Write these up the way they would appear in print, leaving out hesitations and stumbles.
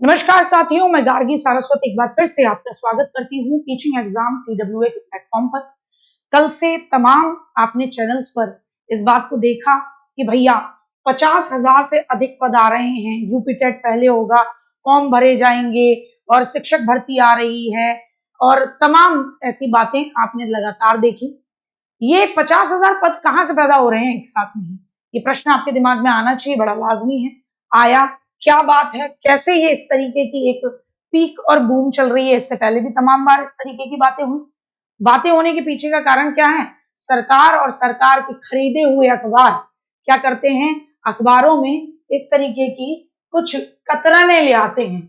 नमस्कार साथियों, मैं गार्गी सारस्वत एक बार फिर से आपका स्वागत करती हूँ टीचिंग एग्जाम TWA के प्लेटफॉर्म पर। कल से तमाम आपने चैनल्स पर इस बात को देखा कि भैया 50,000 से अधिक पद आ रहे हैं, यूपी टेट पहले होगा, फॉर्म भरे जाएंगे और शिक्षक भर्ती आ रही है और तमाम ऐसी बातें आपने लगातार देखी। ये 50,000 पद कहाँ से पैदा हो रहे हैं एक साथ में ही? ये प्रश्न आपके दिमाग में आना चाहिए, बड़ा लाजमी है। आया, क्या बात है, कैसे ये इस तरीके की एक पीक और बूम चल रही है? इससे पहले भी तमाम बार इस तरीके की बातें हुई। बातें होने के पीछे का कारण क्या है? सरकार और सरकार के खरीदे हुए अखबार क्या करते हैं? अखबारों में इस तरीके की कुछ कतरने ले आते हैं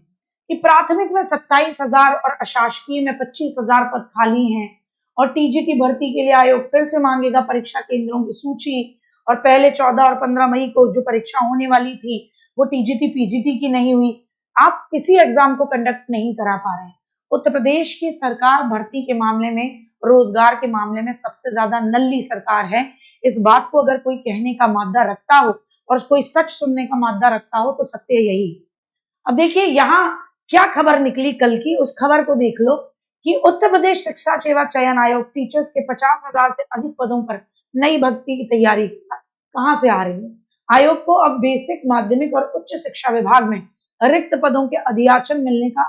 कि प्राथमिक में 27,000 और अशासकीय में 25,000 पद खाली हैं और टीजीटी भर्ती के लिए आयोग फिर से मांगेगा परीक्षा केंद्रों की सूची। और पहले 14 और 15 मई को जो परीक्षा होने वाली थी वो टीजीटी पीजीटी की नहीं हुई। आप किसी एग्जाम को कंडक्ट नहीं करा पा रहे हैं। उत्तर प्रदेश की सरकार भर्ती के मामले में, रोजगार के मामले में सबसे ज्यादा नल्ली सरकार है। इस बात को अगर कोई कहने का मादा रखता हो और कोई सच सुनने का मादा रखता हो तो सत्य यही। अब देखिए यहाँ क्या खबर निकली कल की, उस खबर को देख लो कि उत्तर प्रदेश शिक्षा सेवा चयन आयोग टीचर्स के 50,000 से अधिक पदों पर नई भर्ती की तैयारी कहां से आ रही है? आयोग को अब बेसिक, माध्यमिक और उच्च शिक्षा विभाग में रिक्त पदों के अधियाचन मिलने का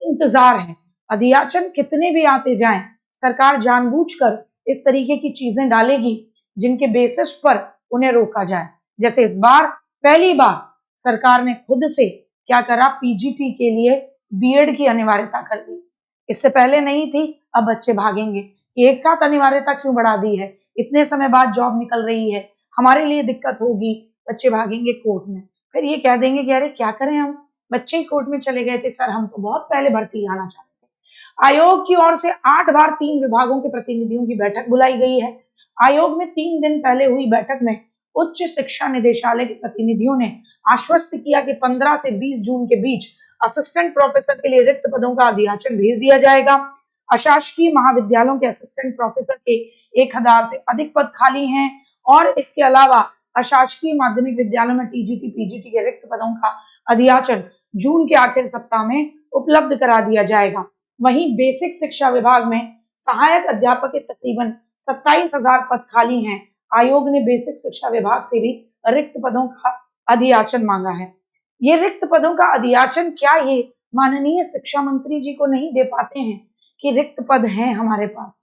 इंतजार है। अधियाचन कितने भी आते जाएं, सरकार जानबूझकर इस तरीके की चीजें डालेगी जिनके बेसिस पर उन्हें रोका जाए। जैसे इस बार पहली बार सरकार ने खुद से क्या करा, पीजीटी के लिए बीएड की अनिवार्यता कर दी। इससे पहले नहीं थी। अब बच्चे भागेंगे कि एक साथ अनिवार्यता क्यों बढ़ा दी है, इतने समय बाद जॉब निकल रही है, हमारे लिए दिक्कत होगी। बच्चे भागेंगे कोर्ट में, फिर ये कह देंगे कि अरे क्या करें, हम बच्चे ही कोर्ट में चले गए थे सर, हम तो बहुत पहले भर्ती लाना चाहते थे। आयोग की ओर से 8 बार 3 विभागों के प्रतिनिधियों की बैठक बुलाई गई है। आयोग में 3 दिन पहले हुई बैठक में उच्च शिक्षा निदेशालय के प्रतिनिधियों ने आश्वस्त किया कि 15 से 20 जून के बीच असिस्टेंट प्रोफेसर के लिए रिक्त पदों का अधियाचन भेज दिया जाएगा। अशासकीय महाविद्यालयों के असिस्टेंट प्रोफेसर के 1,000 से अधिक पद खाली हैं और इसके अलावा अशासकीय माध्यमिक विद्यालयों में टीजीटी पीजीटी के रिक्त पदों का अधियाचन जून के आखिर सप्ताह में उपलब्ध करा दिया जाएगा। वहीं बेसिक शिक्षा विभाग में सहायक अध्यापक के तकरीबन 27,000 पद खाली हैं। आयोग ने बेसिक शिक्षा विभाग से भी रिक्त पदों का अधियाचन मांगा है। ये रिक्त पदों का अधियाचन क्या ये माननीय शिक्षा मंत्री जी को नहीं दे पाते हैं कि रिक्त पद हैं हमारे पास?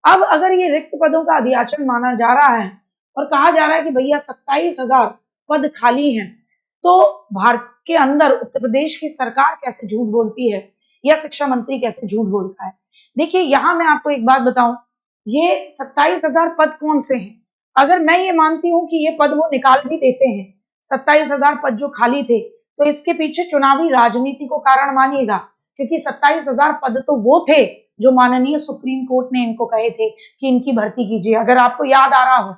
अब अगर ये रिक्त पदों का अधियाचन माना जा रहा है और कहा जा रहा है कि भैया 27,000 पद खाली हैं, तो भारत के अंदर उत्तर प्रदेश की सरकार कैसे झूठ बोलती है या शिक्षा मंत्री कैसे झूठ बोलता है? देखिए यहाँ मैं आपको एक बात बताऊं, ये 27,000 पद कौन से हैं? अगर मैं ये मानती हूँ कि ये पद वो निकाल भी देते हैं, 27,000 पद जो खाली थे, तो इसके पीछे चुनावी राजनीति को कारण मानिएगा, क्योंकि 27,000 पद तो वो थे जो माननीय सुप्रीम कोर्ट ने इनको कहे थे कि इनकी भर्ती कीजिए। अगर आपको याद आ रहा हो,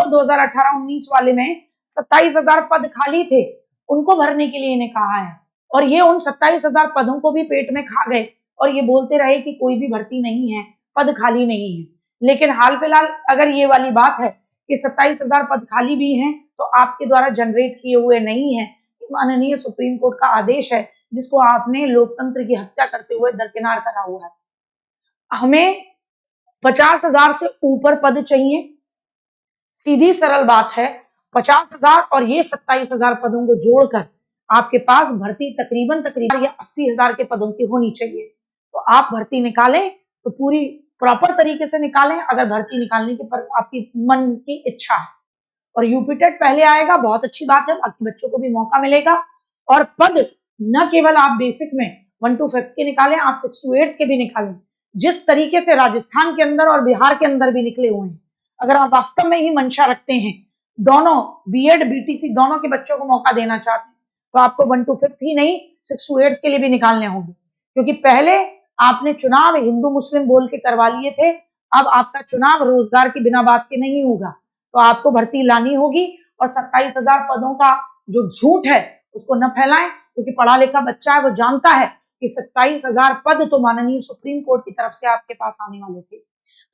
2018-19 वाले में 27,000 पद खाली थे, उनको भरने के लिए इन्हें कहा है और ये उन 27,000 पदों को भी पेट में खा गए और ये बोलते रहे कि कोई भी भर्ती नहीं है, पद खाली नहीं है। लेकिन हाल फिलहाल अगर ये वाली बात है कि 27,000 पद खाली भी हैं, तो आपके द्वारा जनरेट किए हुए नहीं है, माननीय सुप्रीम कोर्ट का आदेश है जिसको आपने लोकतंत्र की हत्या करते हुए दरकिनार करा हुआ है। हमें 50,000 से ऊपर पद चाहिए, सीधी सरल बात है। 50,000 और ये 27,000 पदों को जोड़कर आपके पास भर्ती तकरीबन तकरीबन या 80,000 के पदों की होनी चाहिए। तो आप भर्ती निकालें तो पूरी प्रॉपर तरीके से निकालें, अगर भर्ती निकालने की पर आपकी मन की इच्छा है। और यूपी टेट पहले आएगा, बहुत अच्छी बात है, बाकी बच्चों को भी मौका मिलेगा। और पद न केवल आप बेसिक में 1 to 5 के निकालें, आप 6 to 8 के भी निकालें, जिस तरीके से राजस्थान के अंदर और बिहार के अंदर भी निकले हुए हैं। अगर आप वास्तव में ही मंशा रखते हैं, दोनों बीएड बीटीसी दोनों के बच्चों को मौका देना चाहते हैं, तो आपको 1 to 5 ही नहीं 6 to 8 के लिए भी निकालने होंगे, क्योंकि पहले आपने चुनाव हिंदू मुस्लिम बोल के करवा लिए थे, अब आपका चुनाव रोजगार की बिना बात के नहीं होगा। तो आपको भर्ती लानी होगी और 27,000 पदों का जो झूठ है उसको न फैलाएं, क्योंकि पढ़ा लिखा बच्चा है, वो जानता है कि 27,000 पद तो माननीय सुप्रीम कोर्ट की तरफ से आपके पास आने वाले थे,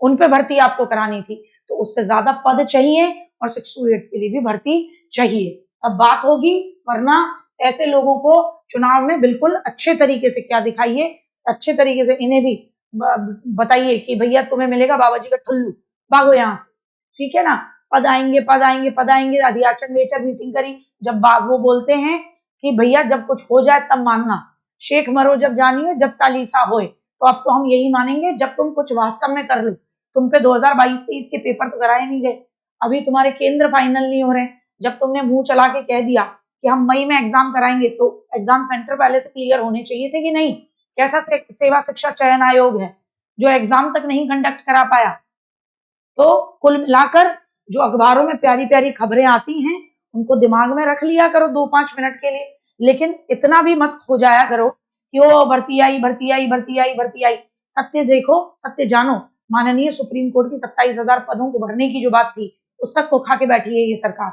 उन पे भर्ती आपको करानी थी, तो उससे ज्यादा पद चाहिए और 6 to 8 के लिए भी भर्ती चाहिए। अब बात होगी, वरना ऐसे लोगों को चुनाव में बिल्कुल अच्छे तरीके से क्या दिखाइए, अच्छे तरीके से इन्हें भी बताइए कि भैया तुम्हें मिलेगा बाबा जी का ठुल्लू, भागो यहाँ से, ठीक है ना। पद आएंगे, पद आएंगे, पद आएंगे। अधियाचन वेचा मीटिंग करी, जब वो बोलते हैं कि भैया जब कुछ हो जाए तब मानना, शेख मरो जब जानियो जब तालीसा होए। तो अब तो हम यही मानेंगे जब तुम कुछ वास्तव में कर लो। तुम पे 2022-23 के पेपर तो कराए नहीं गए, अभी तुम्हारे केंद्र फाइनल नहीं हो रहे। जब तुमने मुंह चला के कह दिया कि हम मई में एग्जाम कराएंगे, तो एग्जाम सेंटर पहले से क्लियर होने चाहिए थे कि नहीं। कैसा सेवा शिक्षा चयन आयोग है जो एग्जाम तक नहीं कंडक्ट करा पाया। तो कुल मिलाकर जो अखबारों में प्यारी प्यारी खबरें आती हैं उनको दिमाग में रख लिया करो 2-5 मिनट के लिए, लेकिन इतना भी मत खो जाया करो कि वो भर्ती आई, भर्ती आई, भर्ती आई, भर्ती आई। सत्य देखो, सत्य जानो। माननीय सुप्रीम कोर्ट की 27,000 पदों को भरने की जो बात थी उस तक को खा के बैठी है ये सरकार,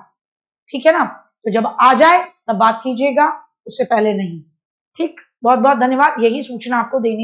ठीक है ना। तो जब आ जाए तब बात कीजिएगा, उससे पहले नहीं। ठीक, बहुत बहुत धन्यवाद, यही सूचना आपको देनी